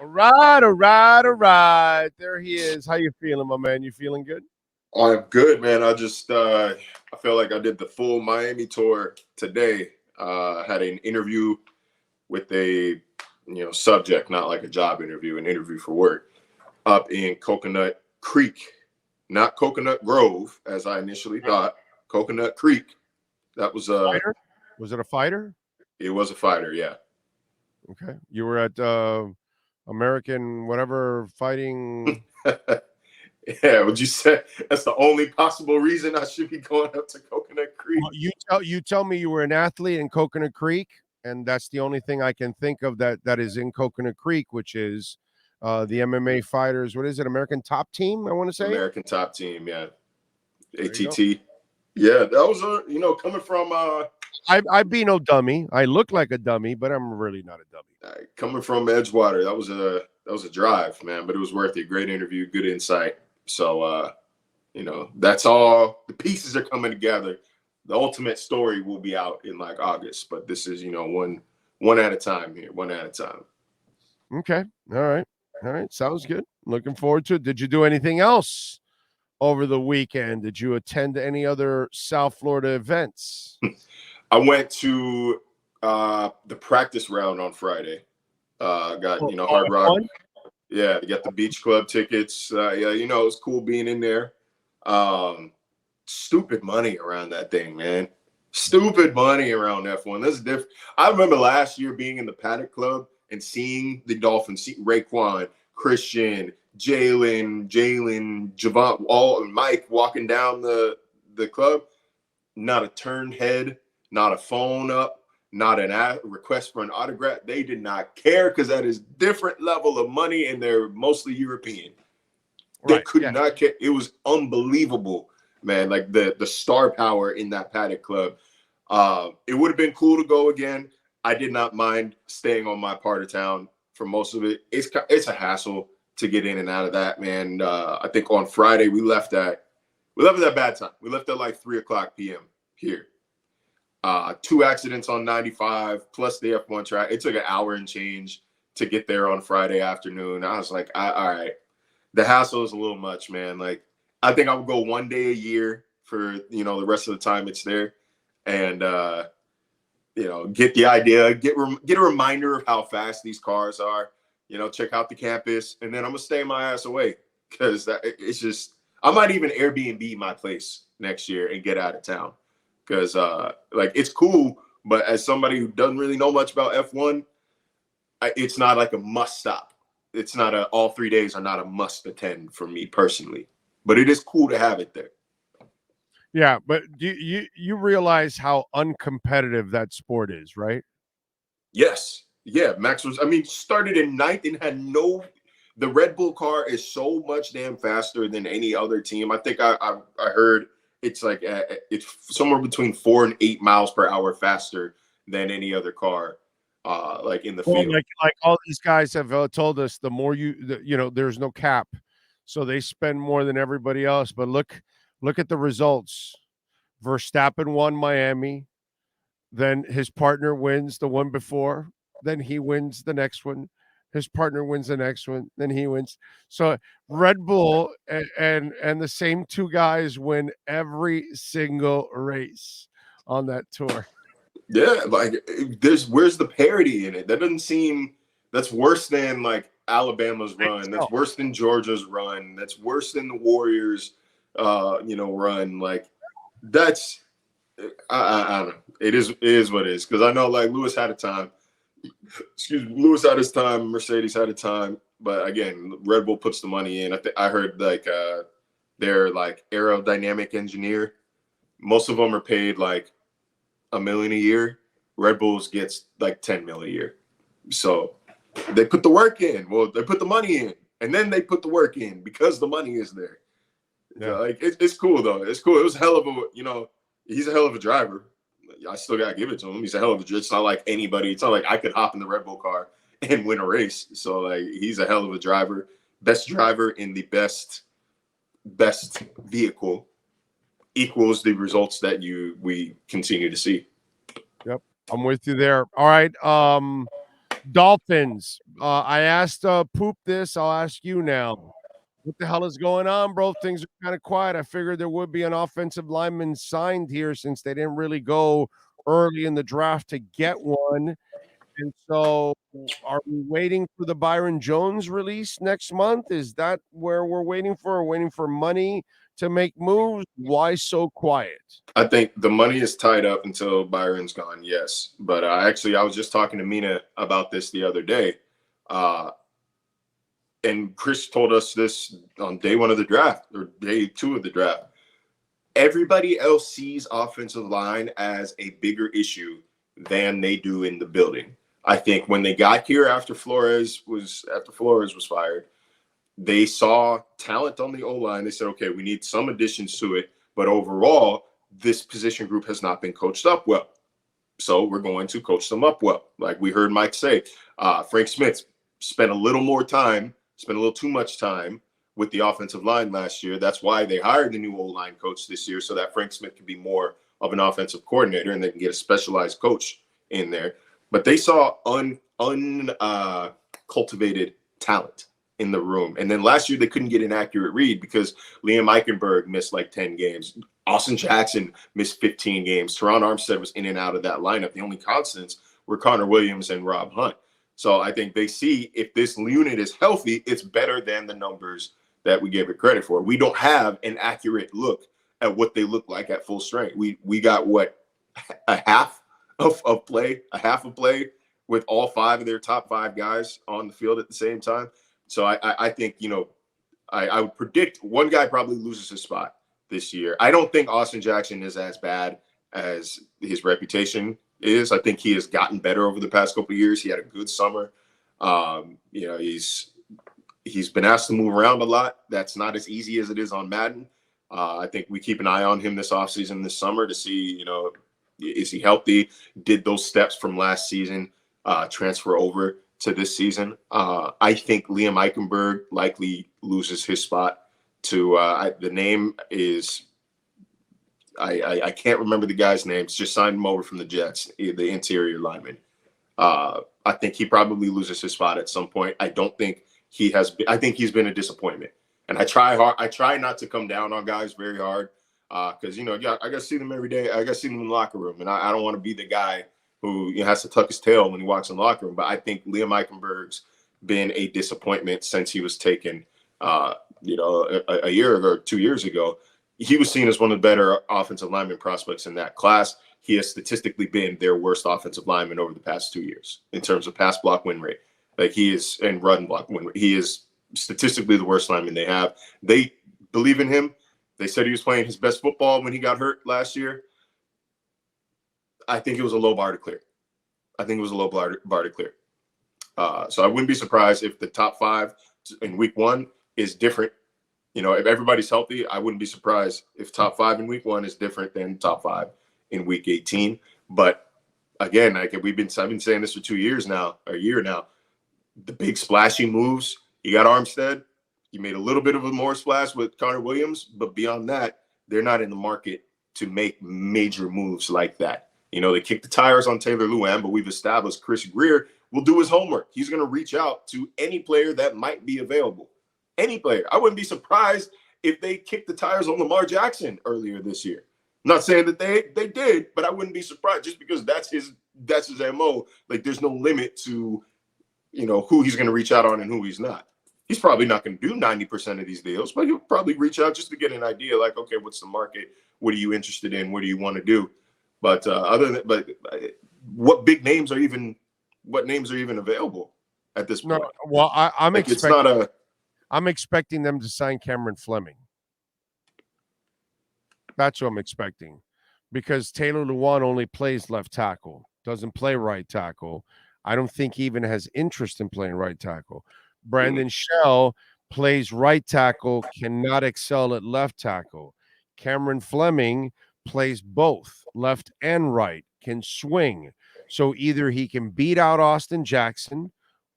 All right. There he is. How you feeling, my man? You feeling good? I'm good, man. I feel like I did the full Miami tour today. Had an interview with a subject, not like a job interview, an interview for work up in Coconut Creek, not Coconut Grove, as I initially thought. Coconut Creek. That was Fighter? Was it a fighter? It was a fighter, yeah. Okay. You were at American whatever fighting. Yeah, would you say that's the only possible reason I should be going up to Coconut Creek? Well, you tell me you were an athlete in Coconut Creek, and that's the only thing I can think of that is in Coconut Creek, which is the MMA fighters. What is it? American Top Team, I want to say. American Top Team, yeah. ATT. Yeah, that was coming from I be no dummy. I look like a dummy, but I'm really not a dummy. Coming from Edgewater, that was a drive, man, but it was worth it. Great interview, good insight. So that's all. The pieces are coming together. The ultimate story will be out in like August, but this is one at a time here, one at a time. Okay. All right. Sounds good. Looking forward to it. Did you do anything else over the weekend? Did you attend any other South Florida events? I went to the practice round on Friday. Got Hard Rock. Yeah, to get the beach club tickets. It was cool being in there. Stupid money around that thing, man. Stupid money around F1. That's different. I remember last year being in the Paddock Club and seeing the Dolphins, see Raekwon, Christian, Jalen, Javon, Mike walking down the club. Not a turned head, not a phone up, not a request for an autograph. They did not care because that is different level of money, and they're mostly European. They could not care. It was unbelievable, man. Like the star power in that Paddock Club. It would have been cool to go again. I did not mind staying on my part of town for most of it. It's a hassle to get in and out of that, man. I think on Friday we left at a bad time. We left at like 3:00 p.m. here. 2 accidents on 95 plus the F1 track. It took an hour and change to get there on Friday afternoon. I was like, all right, the hassle is a little much, man. Like, I think I would go 1 day a year for, the rest of the time it's there. And, get the idea, get a reminder of how fast these cars are, check out the campus. And then I'm going to stay my ass away because it's just, I might even Airbnb my place next year and get out of town. Because, it's cool, but as somebody who doesn't really know much about F1, it's not like a must stop. It's not all 3 days are not a must attend for me personally. But it is cool to have it there. Yeah, but you realize how uncompetitive that sport is, right? Yes. Yeah, Max started in 9th and had the Red Bull car is so much damn faster than any other team. I think I heard it's like it's somewhere between 4 and 8 miles per hour faster than any other car, in the field. Like all these guys have told us, the more there's no cap, so they spend more than everybody else. But look at the results. Verstappen won Miami, then his partner wins the one before, then he wins the next one. His partner wins the next one, then he wins. So Red Bull and the same 2 guys win every single race on that tour. Yeah, where's the parity in it? That doesn't seem. That's worse than like Alabama's run. That's worse than Georgia's run. That's worse than the Warriors, run. Like that's. I don't know. It is what it is because I know like Lewis had a time. Lewis had his time, Mercedes had a time, but again, Red Bull puts the money in. I heard like their like aerodynamic engineer, most of them are paid like $1 million a year. Red Bulls gets like 10 million a year. So they put the work in. Well, they put the money in, and then they put the work in because the money is there. Yeah, like it's cool though. It's cool. It was a hell of a he's a hell of a driver. I still gotta give it to him. He's a hell of a. It's not like anybody. It's not like I could hop in the Red Bull car and win a race. So like he's a hell of a driver. Best driver in the best vehicle equals the results that we continue to see. Yep, I'm with you there. All right. Dolphins. I asked Poop this. I'll ask you now. What the hell is going on, bro? Things are kind of quiet. I figured there would be an offensive lineman signed here since they didn't really go early in the draft to get one. And so, are we waiting for the Byron Jones release next month? Is that where we're waiting for? We're waiting for money to make moves? Why so quiet? I think the money is tied up until Byron's gone, yes. But actually, I was just talking to Mina about this the other day. And Chris told us this on day one of the draft or day two of the draft. Everybody else sees offensive line as a bigger issue than they do in the building. I think when they got here after Flores was fired, they saw talent on the O-line. They said, okay, we need some additions to it. But overall, this position group has not been coached up well. So we're going to coach them up well. Like we heard Mike say, Frank Smith spent a little too much time with the offensive line last year. That's why they hired the new O-line coach this year, so that Frank Smith can be more of an offensive coordinator and they can get a specialized coach in there. But they saw cultivated talent in the room. And then last year they couldn't get an accurate read because Liam Eichenberg missed like 10 games. Austin Jackson missed 15 games. Teron Armstead was in and out of that lineup. The only constants were Connor Williams and Rob Hunt. So I think they see if this unit is healthy, it's better than the numbers that we gave it credit for. We don't have an accurate look at what they look like at full strength. We got a half of play with all five of their top five guys on the field at the same time. So I think, I would predict one guy probably loses his spot this year. I don't think Austin Jackson is as bad as his reputation is. I think he has gotten better over the past couple of years. He had a good summer. He's been asked to move around a lot. That's not as easy as it is on Madden. I think we keep an eye on him this offseason, this summer to see, is he healthy? Did those steps from last season transfer over to this season? I think Liam Eichenberg likely loses his spot to the name is I can't remember the guy's name. Just signed him over from the Jets, the interior lineman. I think he probably loses his spot at some point. I don't think he has been, I think he's been a disappointment. And I try hard. I try not to come down on guys very hard because, I got to see them every day. I got to see them in the locker room. And I don't want to be the guy who has to tuck his tail when he walks in the locker room. But I think Liam Eichenberg's been a disappointment since he was taken, a year ago or 2 years ago. He was seen as one of the better offensive lineman prospects in that class. He has statistically been their worst offensive lineman over the past 2 years in terms of pass block win rate. Like he is, and run block win rate. He is statistically the worst lineman they have. They believe in him. They said he was playing his best football when he got hurt last year. I think it was a low bar to clear. So I wouldn't be surprised if the top five in week one is different. If everybody's healthy, I wouldn't be surprised if top five in week one is different than top five in week 18. But again, I've been saying this for 2 years now, or a year now. The big splashy moves, you got Armstead. You made a little bit of a more splash with Connor Williams, but beyond that, they're not in the market to make major moves like that. They kicked the tires on Taylor Lewan, but we've established Chris Greer will do his homework. He's going to reach out to any player that might be available. Any player. I wouldn't be surprised if they kicked the tires on Lamar Jackson earlier this year. I'm not saying that they did, but I wouldn't be surprised just because that's his MO. Like there's no limit to, who he's going to reach out on and who he's not. He's probably not going to do 90% of these deals, but he'll probably reach out just to get an idea. Like, okay, what's the market? What are you interested in? What do you want to do? But what names are even available at this point? No, well, I'm like expecting. I'm expecting them to sign Cameron Fleming. That's what I'm expecting, because Taylor Lewan only plays left tackle, doesn't play right tackle. I don't think he even has interest in playing right tackle. Brandon Shell plays right tackle, cannot excel at left tackle. Cameron Fleming plays both left and right, can swing. So either he can beat out Austin Jackson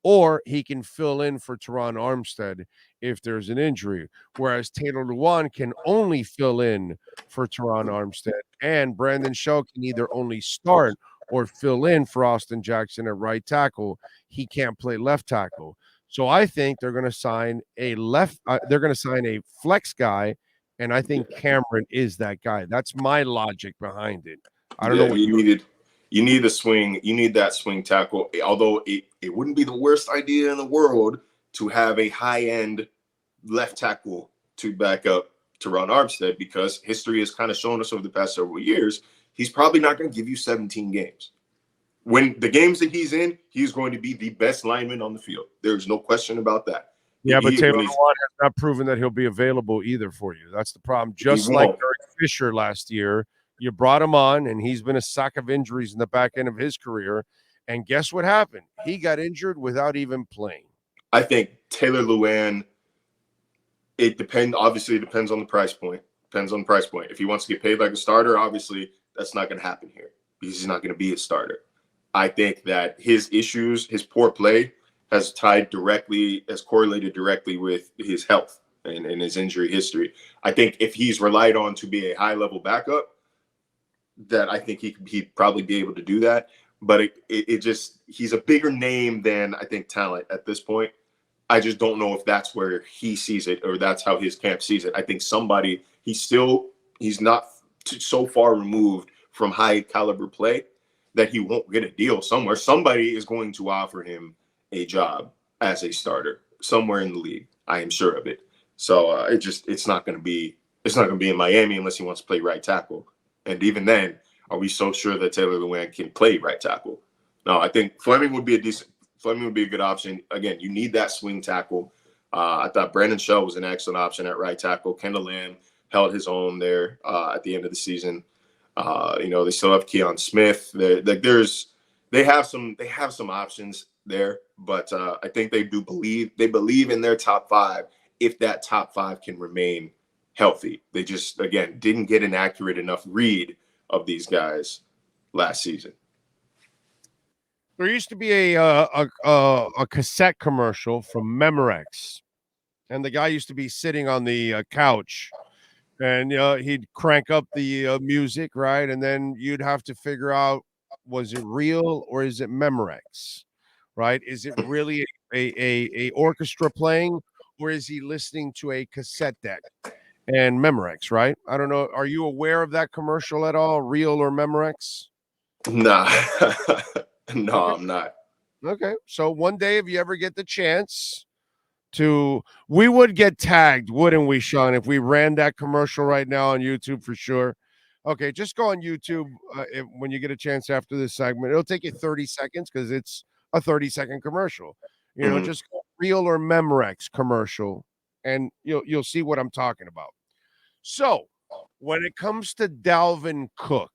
or he can fill in for Teron Armstead if there's an injury, whereas Taylor Lewan can only fill in for Teron Armstead, and Brandon Shaw can either only start or fill in for Austin Jackson at right tackle. He can't play left tackle. So I think they're going to sign they're going to sign a flex guy, and I think Cameron is that guy. That's my logic behind it. I don't know what you need the swing. You need that swing tackle. Although it wouldn't be the worst idea in the world to have a high-end left tackle to back up Teron Armstead, because history has kind of shown us over the past several years, he's probably not going to give you 17 games. When the games that he's in, he's going to be the best lineman on the field. There's no question about that. Yeah, but Taylor Lewan has not proven that he'll be available either for you. That's the problem. Just like Eric Fisher last year, you brought him on, and he's been a sack of injuries in the back end of his career. And guess what happened? He got injured without even playing. I think Taylor Lewan, obviously it depends on the price point. If he wants to get paid like a starter, obviously that's not going to happen here because he's not going to be a starter. I think that his issues, his poor play, has correlated directly with his health and his injury history. I think if he's relied on to be a high-level backup, that I think he'd probably be able to do that. But he's a bigger name than I think talent at this point. I just don't know if that's where he sees it or that's how his camp sees it. I think he's not so far removed from high caliber play that he won't get a deal somewhere. Somebody is going to offer him a job as a starter somewhere in the league. I am sure of it. So it's not going to be in Miami unless he wants to play right tackle. And even then, are we so sure that Taylor Lewan can play right tackle? No, I think Fleming would be a good option. Again, you need that swing tackle. I thought Brandon Shell was an excellent option at right tackle. Kendall Lamb held his own there at the end of the season. They still have Keon Smith. They have some options there, but I think they believe in their top five if that top five can remain healthy. They just, again, didn't get an accurate enough read of these guys last season. There used to be a cassette commercial from Memorex, and the guy used to be sitting on the couch, and he'd crank up the music, right? And then you'd have to figure out, was it real or is it Memorex, right? Is it really a orchestra playing, or is he listening to a cassette deck? And Memorex, right? I don't know. Are you aware of that commercial at all, real or Memorex? Nah. No, okay. I'm not. Okay. So one day, if you ever get the chance we would get tagged, wouldn't we, Sean, if we ran that commercial right now on YouTube for sure. Okay, just go on YouTube when you get a chance after this segment. It'll take you 30 seconds because it's a 30-second commercial. Just go real or Memorex commercial, and you'll see what I'm talking about. So when it comes to Dalvin Cook,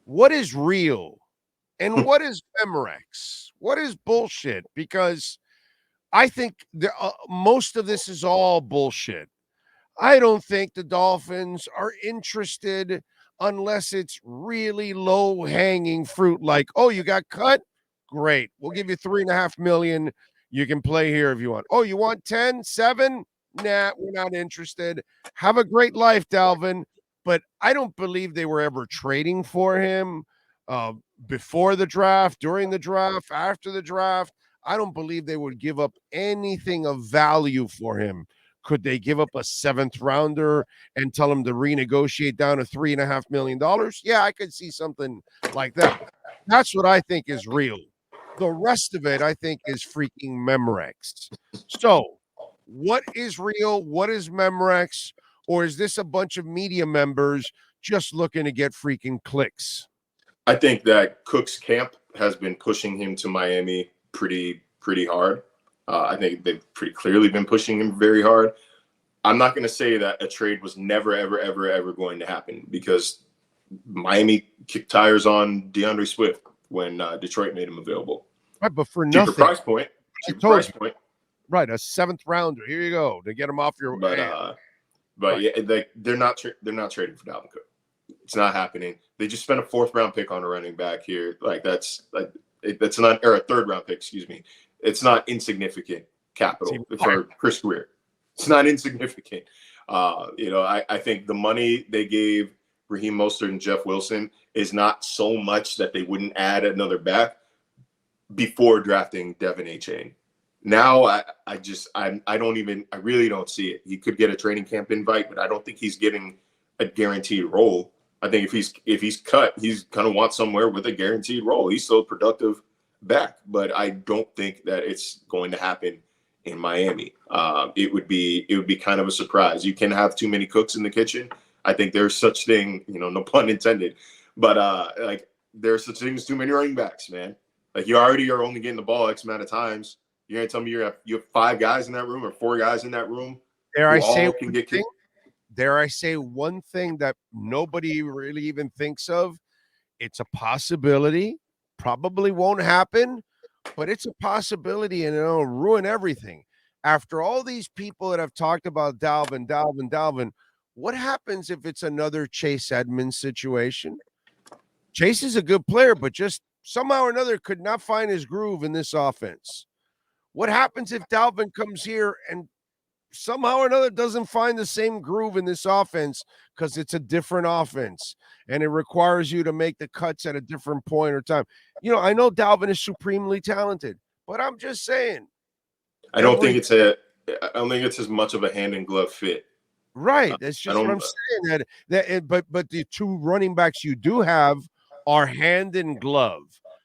what is real and what is Memorex? What is bullshit? Because I think most of this is all bullshit. I don't think the Dolphins are interested unless it's really low-hanging fruit, like, oh, you got cut? Great. We'll give you $3.5 million. You can play here if you want. Oh, you want 10, 7? Nah, we're not interested. Have a great life, Dalvin. But I don't believe they were ever trading for him before the draft, during the draft, after the draft. I don't believe they would give up anything of value for him. Could they give up a 7th rounder and tell him to renegotiate down to $3.5 million? Yeah, I could see something like that. That's what I think is real. The rest of it, I think, is freaking Memorex. So what is real? What is Memorex? Or is this a bunch of media members just looking to get freaking clicks? I think that Cook's camp has been pushing him to Miami pretty hard. I think they've pretty clearly been pushing him very hard. I'm not going to say that a trade was never, ever going to happen because Miami kicked tires on DeAndre Swift when Detroit made him available. Right, but for nothing. Cheaper price point. Right, a 7th rounder. Here you go to get him off your. But right. Yeah, they're not trading for Dalvin Cook. It's not happening. They just spent a 4th round pick on a running back here. That's not, or a 3rd round pick. Excuse me. It's not insignificant capital for Chris Greer. It's not insignificant. I think the money they gave Raheem Mostert and Jeff Wilson is not so much that they wouldn't add another back before drafting Devin Achane. Now I really don't see it. He could get a training camp invite, but I don't think he's getting a guaranteed role. I think if he's cut, he's kind of want somewhere with a guaranteed role. He's still a productive back, but I don't think that it's going to happen in Miami. It would be kind of a surprise. You can have too many cooks in the kitchen. I think there's such thing, no pun intended, but like there's such thing as too many running backs, man. Like you already are only getting the ball X amount of times. You're gonna tell me you have 5 guys in that room or 4 guys in that room? Dare I say one thing that nobody really even thinks of? It's a possibility. Probably won't happen, but it's a possibility, and it'll ruin everything. After all these people that have talked about Dalvin, what happens if it's another Chase Edmonds situation? Chase is a good player, but just somehow or another could not find his groove in this offense. What happens if Dalvin comes here and somehow or another doesn't find the same groove in this offense because it's a different offense and it requires you to make the cuts at a different point or time? I know Dalvin is supremely talented, but I'm just saying. I don't think it's as much of a hand in glove fit. Right. That's just what I'm saying. But the 2 running backs you do have are hand in glove.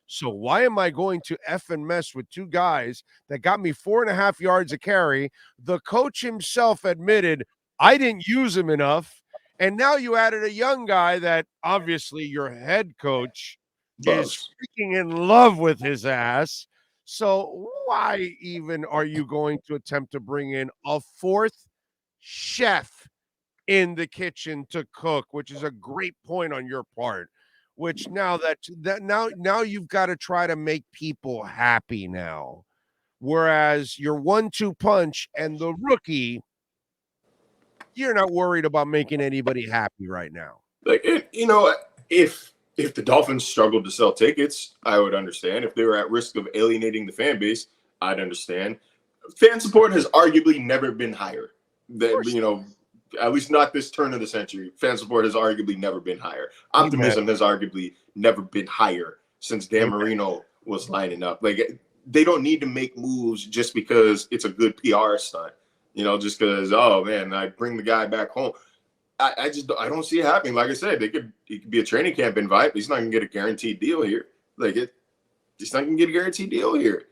So why am I going to F and mess with 2 guys that got me 4.5 yards a carry? The coach himself admitted I didn't use him enough. And now you added a young guy that obviously your head coach is freaking in love with his ass. So why even are you going to attempt to bring in a 4th chef in the kitchen to cook, which is a great point on your part? Which now now you've got to try to make people happy now. Whereas your 1-2 punch and the rookie, you're not worried about making anybody happy right now. Like, if the Dolphins struggled to sell tickets, I would understand. If they were at risk of alienating the fan base, I'd understand. Fan support has arguably never been higher. At least not this turn of the century. Fan support has arguably never been higher. Optimism has arguably never been higher since Dan Marino was lining up. Like, they don't need to make moves just because it's a good PR stunt. Just because, oh man, I bring the guy back home. I don't see it happening. Like I said, it could be a training camp invite, but he's not gonna get a guaranteed deal here. He's not gonna get a guaranteed deal here.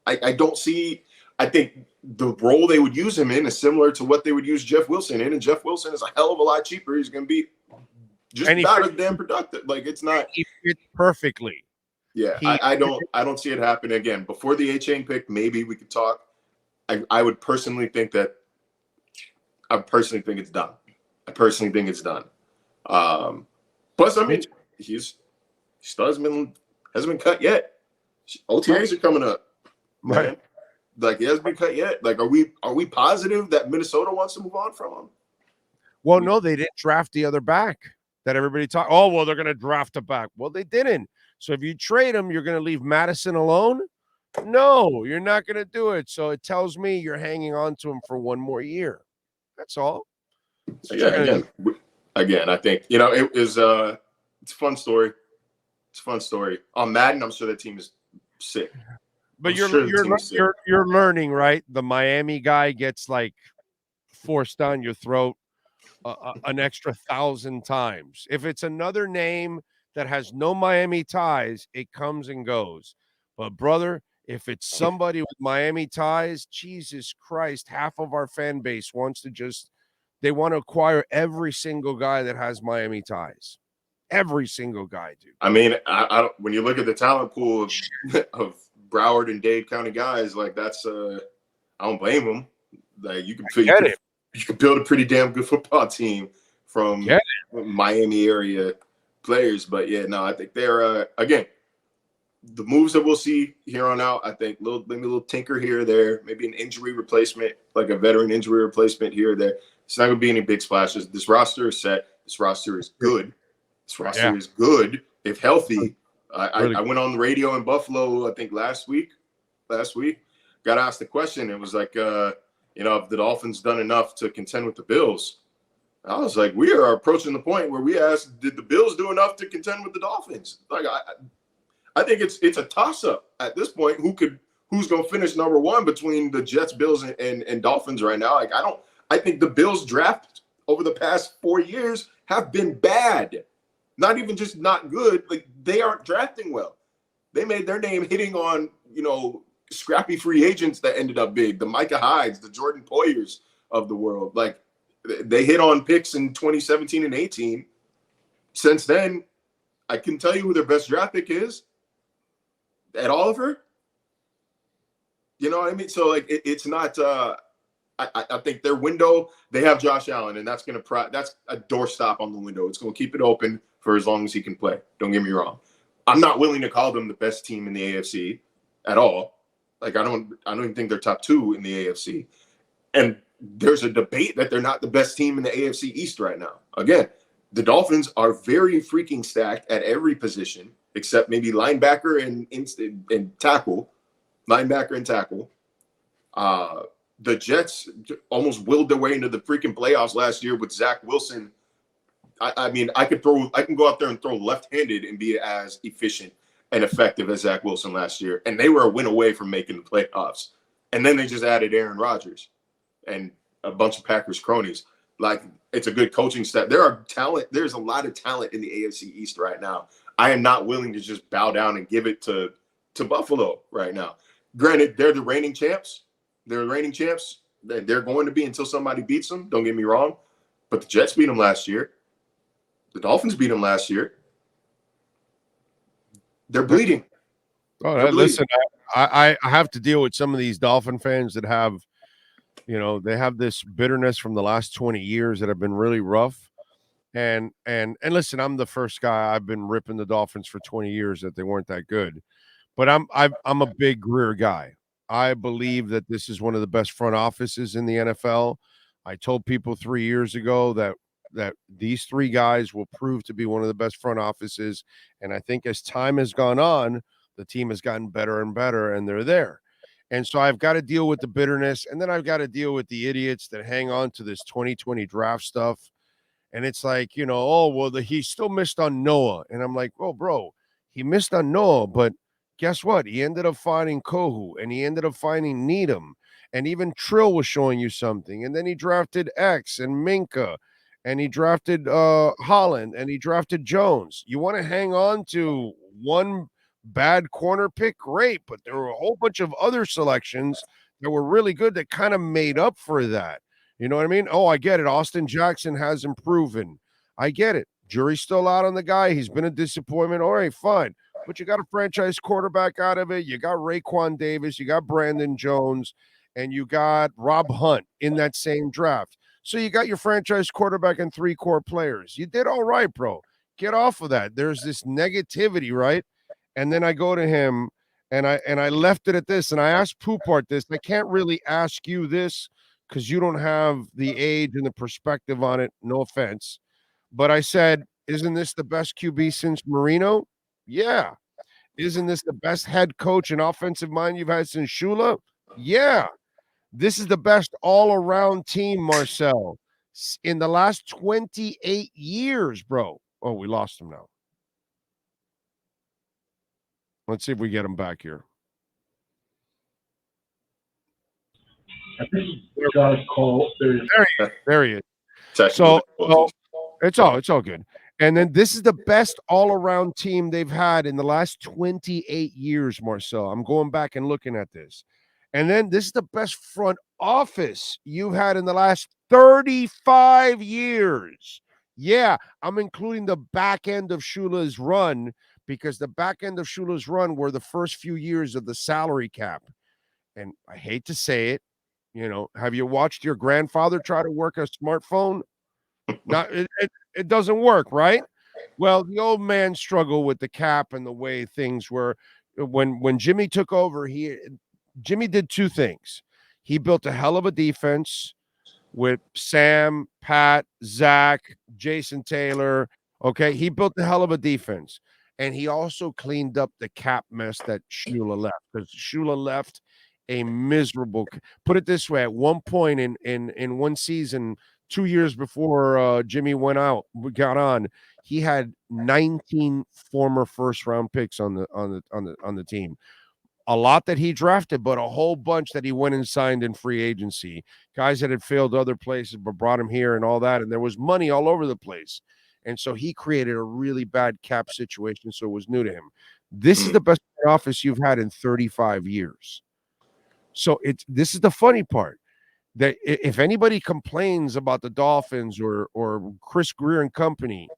I don't see. I think the role they would use him in is similar to what they would use Jeff Wilson in, and Jeff Wilson is a hell of a lot cheaper. He's going to be just about as damn productive. Like, it's not. He fits perfectly. Yeah, I don't see it happen again. Before the A-Chain pick, maybe we could talk. I would personally think that. I personally think it's done. Plus, I mean, he still hasn't been cut yet. OTAs are coming up, right? Man. Like, he hasn't been cut yet. Like, are we positive that Minnesota wants to move on from him? Well, no, they didn't draft the other back that everybody talked. Oh, well, they're going to draft a back. Well, they didn't. So if you trade him, you're going to leave Madison alone? No, you're not going to do it. So it tells me you're hanging on to him for 1 more year. That's all. Again, I think, it was it's a fun story. It's a fun story. On Madden, I'm sure that team is sick. But you're learning, right? The Miami guy gets like forced down your throat an extra 1,000 times. If it's another name that has no Miami ties, it comes and goes. But brother, if it's somebody with Miami ties, Jesus Christ, half of our fan base wants to they want to acquire every single guy that has Miami ties. Every single guy, dude. I mean, I when you look at the talent pool of Broward and Dade County guys, like, that's I don't blame them. Like, you can build a pretty damn good football team from Miami area players. But yeah, no, I think they're again, the moves that we'll see here on out, I think maybe a little tinker here or there, maybe an injury replacement, like a veteran injury replacement here or there. It's not gonna be any big splashes. This roster is set. This roster is good. This roster is good if healthy. I went on the radio in Buffalo, I think last week, got asked the question. It was like, have the Dolphins done enough to contend with the Bills? I was like, we are approaching the point where we asked, did the Bills do enough to contend with the Dolphins? Like, I think it's a toss-up at this point. Who's going to finish number one between the Jets, Bills, and Dolphins right now? Like, I think the Bills draft over the past 4 years have been bad. Not even just not good. Like, they aren't drafting well. They made their name hitting on, scrappy free agents that ended up big. The Micah Hydes, the Jordan Poyers of the world. Like, they hit on picks in 2017 and 18. Since then, I can tell you who their best draft pick is. Ed Oliver. You know what I mean? So, like, it's not I think their window, they have Josh Allen, and that's a doorstop on the window. It's going to keep it open for as long as he can play. Don't get me wrong. I'm not willing to call them the best team in the AFC at all. Like, I don't even think they're top 2 in the AFC. And there's a debate that they're not the best team in the AFC East right now. Again, the Dolphins are very freaking stacked at every position except maybe linebacker and tackle. Linebacker and tackle. The Jets almost willed their way into the freaking playoffs last year with Zach Wilson. I mean, I can go out there and throw left-handed and be as efficient and effective as Zach Wilson last year. And they were a win away from making the playoffs. And then they just added Aaron Rodgers and a bunch of Packers cronies. Like, it's a good coaching staff. There's a lot of talent in the AFC East right now. I am not willing to just bow down and give it to Buffalo right now. Granted, they're the reigning champs. They're reigning champs. They're going to be until somebody beats them. Don't get me wrong. But the Jets beat them last year. The Dolphins beat them last year. They're bleeding. Listen, I have to deal with some of these Dolphin fans that have, they have this bitterness from the last 20 years that have been really rough. And listen, I'm the first guy. I've been ripping the Dolphins for 20 years that they weren't that good. But I'm a big Greer guy. I believe that this is one of the best front offices in the NFL. I told people 3 years ago that these 3 guys will prove to be one of the best front offices. And I think as time has gone on, the team has gotten better and better, and they're there. And so I've got to deal with the bitterness, and then I've got to deal with the idiots that hang on to this 2020 draft stuff. And it's like, he still missed on Noah. And I'm like, oh, bro, he missed on Noah, but guess what? He ended up finding Kohu, and he ended up finding Needham, and even Trill was showing you something. And then he drafted X and Minka, and he drafted Holland, and he drafted Jones. You want to hang on to one bad corner pick? Great, but there were a whole bunch of other selections that were really good that kind of made up for that. You know what I mean? Oh, I get it. Austin Jackson hasn't proven. I get it. Jury's still out on the guy. He's been a disappointment. All right, fine. But you got a franchise quarterback out of it. You got Raekwon Davis. You got Brandon Jones. And you got Rob Hunt in that same draft. So you got your franchise quarterback and 3 core players. You did all right, bro. Get off of that. There's this negativity, right? And then I go to him, and I left it at this. And I asked Poupart this. I can't really ask you this because you don't have the age and the perspective on it. No offense. But I said, isn't this the best QB since Marino? Yeah. Isn't this the best head coach and offensive mind you've had since Shula? Yeah. This is the best all-around team, Marcel, in the last 28 years, bro. Oh, we lost him now. Let's see if we get him back here. I think we got a call. There he is. So it's all good. And then this is the best all-around team they've had in the last 28 years, Marcel. I'm going back and looking at this. And then this is the best front office you've had in the last 35 years. Yeah, I'm including the back end of Shula's run because the back end of Shula's run were the first few years of the salary cap. And I hate to say it, have you watched your grandfather try to work a smartphone? It doesn't work, right? Well, the old man struggled with the cap and the way things were. When Jimmy took over, Jimmy did 2 things. He built a hell of a defense with Sam, Pat, Zach, Jason Taylor. Okay, he built a hell of a defense. And he also cleaned up the cap mess that Shula left. Because Shula left a miserable – put it this way, at one point in one season, 2 years before Jimmy got on, he had 19 former first round picks on the team. A lot that he drafted, but a whole bunch that he went and signed in free agency. Guys that had failed other places but brought him here and all that, and there was money all over the place. And so he created a really bad cap situation, so it was new to him. This is the best office you've had in 35 years. So this is the funny part, that if anybody complains about the Dolphins or Chris Greer and company,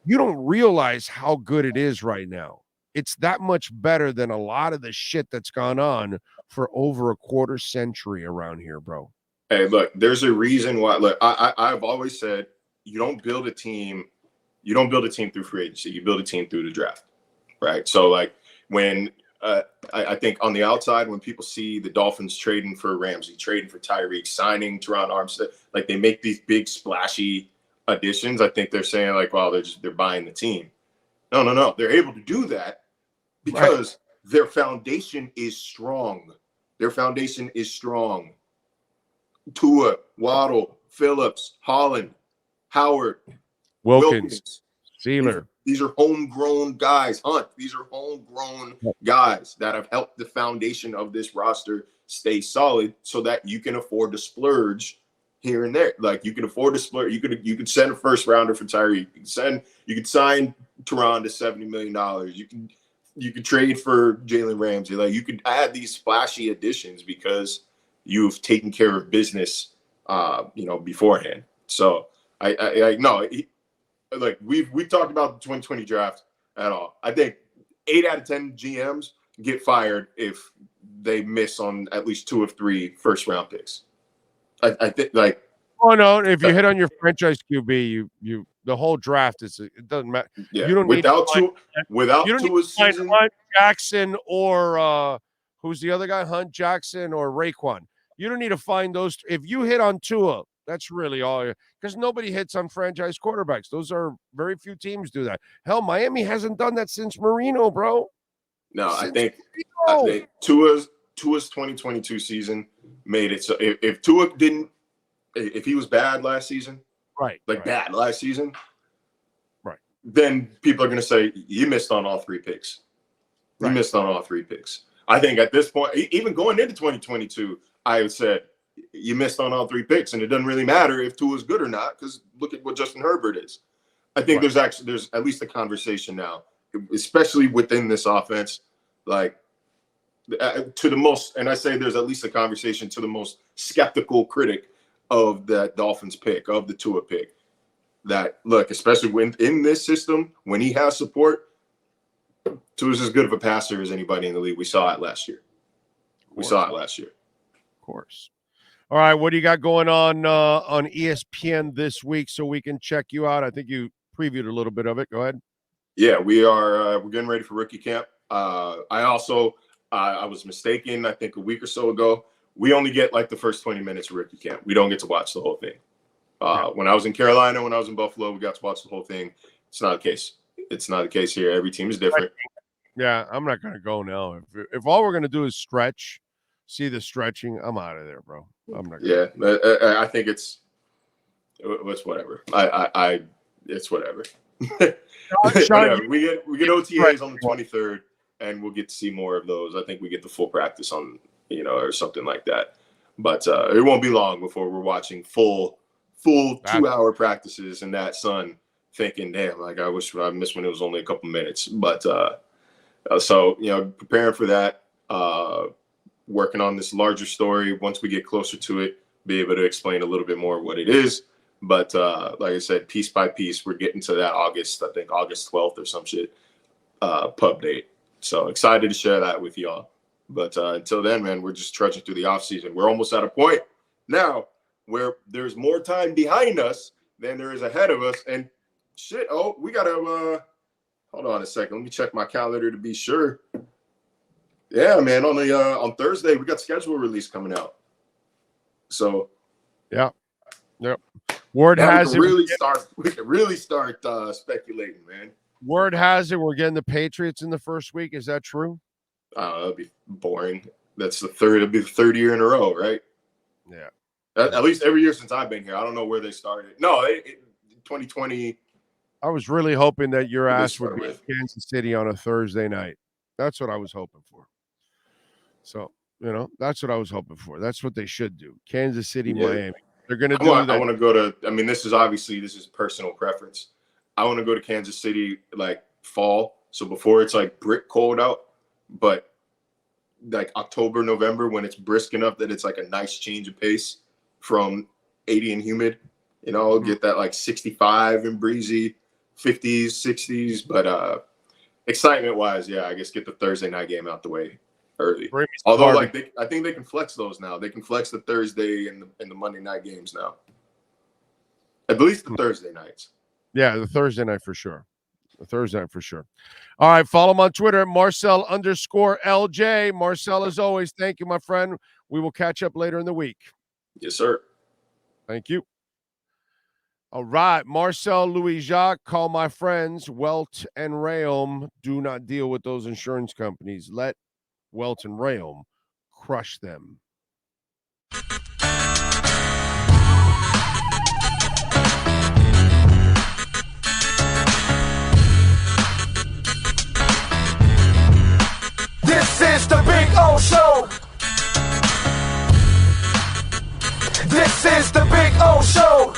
you don't realize how good it is right now. It's that much better than a lot of the shit that's gone on for over a quarter century around here, bro. Hey, look, there's a reason why. Look, I've always said you don't build a team through free agency. You build a team through the draft, right? So, like, when I think on the outside, when people see the Dolphins trading for Ramsey, trading for Tyreek, signing Teron Armstead, like they make these big splashy additions, I think they're saying like, well, they're buying the team. No. They're able to do that because their foundation is strong. Tua, Waddle, Phillips, Holland, Howard, Wilkins, Sealer. These are homegrown guys. Hunt. These are homegrown guys that have helped the foundation of this roster stay solid, so that you can afford to splurge here and there. Like, you can afford to splurge. You could send a first rounder for Tyreek. You could sign Teron to $70 million. You could trade for Jalen Ramsey. Like, you could add these splashy additions because you've taken care of business, beforehand. So I know. Like, we talked about the 2020 draft at all. I think 8 out of 10 GMs get fired if they miss on at least 2 of 3 first round picks. I think, like, oh no, if you hit on your franchise QB, you the whole draft it doesn't matter. Yeah, you don't without need Tua's season, Hunt Jackson or who's the other guy, Hunt Jackson or Raekwon. You don't need to find those. If you hit on Tua, that's really all, because nobody hits on franchise quarterbacks. Those are very few teams do that. Hell, Miami hasn't done that since Marino, bro. No, I think Tua's 2022 season made it so if Tua didn't, if he was bad last season, bad last season, right, then people are going to say you missed on all 3 picks. You missed on all 3 picks. I think at this point, even going into 2022, I have said you missed on all 3 picks, and it doesn't really matter if Tua's good or not, because look at what Justin Herbert is. I think there's at least a conversation now, especially within this offense, like to the most, and I say there's at least a conversation to the most skeptical critic of that Dolphins pick, of the Tua pick, that look, especially when in this system, when he has support, Tua's as good of a passer as anybody in the league. We saw it last year. Of course. All right, what do you got going on ESPN this week so we can check you out? I think you previewed a little bit of it. Go ahead. Yeah, we are. We're getting ready for rookie camp. I was mistaken. I think a week or so ago, we only get like the first 20 minutes of rookie camp. We don't get to watch the whole thing. When I was in Carolina, when I was in Buffalo, we got to watch the whole thing. It's not the case. It's not the case here. Every team is different. Yeah, I'm not going to go now. If all we're going to do is see the stretching, I'm out of there, bro. I'm not. Yeah, I think it's whatever. It's whatever. Whatever. We get OTAs on the 23rd, and we'll get to see more of those. I think we get the full practice on, or something like that. But it won't be long before we're watching full 2-hour practices in that sun, thinking, damn, like I wish I missed when it was only a couple minutes. But so preparing for that, working on this larger story. Once we get closer to it, be able to explain a little bit more what it is. But like I said, piece by piece, we're getting to that August 12th or some shit, pub date. So excited to share that with y'all. But until then, man, we're just trudging through the offseason. We're almost at a point now where there's more time behind us than there is ahead of us. And shit, we got to hold on a second. Let me check my calendar to be sure. Yeah, man, on Thursday, we got schedule release coming out. So, yeah. Yep. Word has it. We can really start speculating, man. Word has it we're getting the Patriots in the first week. Is that true? That'd be boring. It'll be the third year in a row, right? Yeah. At least every year since I've been here. I don't know where they started. No, 2020. I was really hoping that your Who they ass would be in start Kansas City on a Thursday night. That's what I was hoping for. So, that's what I was hoping for. That's what they should do. Kansas City, Yeah. Miami. They're going to I do want that. to go to. I mean, this is personal preference. I want to go to Kansas City like fall, so before it's like brick cold out, but like October, November when it's brisk enough that it's like a nice change of pace from 80 and humid. Get that like 65 and breezy, 50s, 60s. But excitement wise, yeah, I guess get the Thursday night game out the way early. Although, I think they can flex those now. They can flex the Thursday and the Monday night games now. At least the Thursday nights. Yeah, the Thursday night for sure. All right, follow him on Twitter, Marcel_LJ. Marcel, as always, thank you, my friend. We will catch up later in the week. Yes, sir. Thank you. All right, Marcel, Louis-Jacques, call my friends, Welt and Rheaume. Do not deal with those insurance companies. Let Welt and Rheaume crush them. This is the Big O Show. This is the Big O Show.